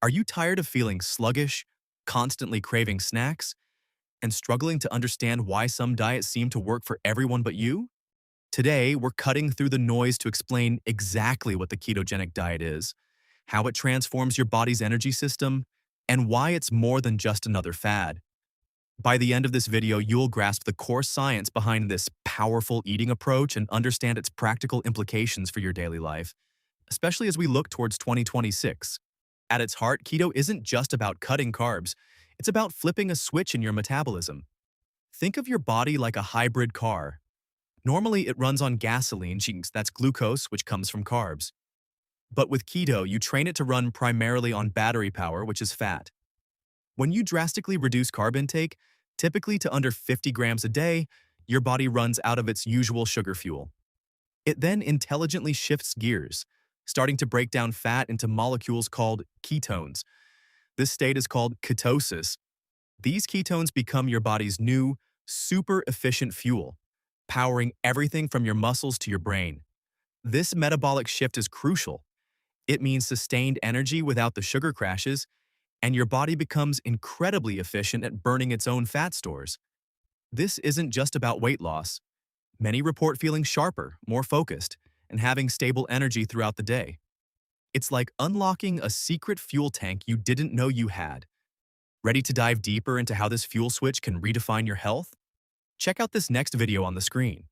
Are you tired of feeling sluggish, constantly craving snacks, and struggling to understand why some diets seem to work for everyone but you? Today, we're cutting through the noise to explain exactly what the ketogenic diet is, how it transforms your body's energy system, and why it's more than just another fad. By the end of this video, you'll grasp the core science behind this powerful eating approach and understand its practical implications for your daily life, especially as we look towards 2026. At its heart, keto isn't just about cutting carbs, it's about flipping a switch in your metabolism. Think of your body like a hybrid car. Normally, it runs on gasoline, that's glucose, which comes from carbs. But with keto, you train it to run primarily on battery power, which is fat. When you drastically reduce carb intake, typically to under 50 grams a day, your body runs out of its usual sugar fuel. It then intelligently shifts gears, starting to break down fat into molecules called ketones. This state is called ketosis. These ketones become your body's new, super efficient fuel, powering everything from your muscles to your brain. This metabolic shift is crucial. It means sustained energy without the sugar crashes, and your body becomes incredibly efficient at burning its own fat stores. This isn't just about weight loss. Many report feeling sharper, more focused, and having stable energy throughout the day. It's like unlocking a secret fuel tank you didn't know you had. Ready to dive deeper into how this fuel switch can redefine your health? Check out this next video on the screen.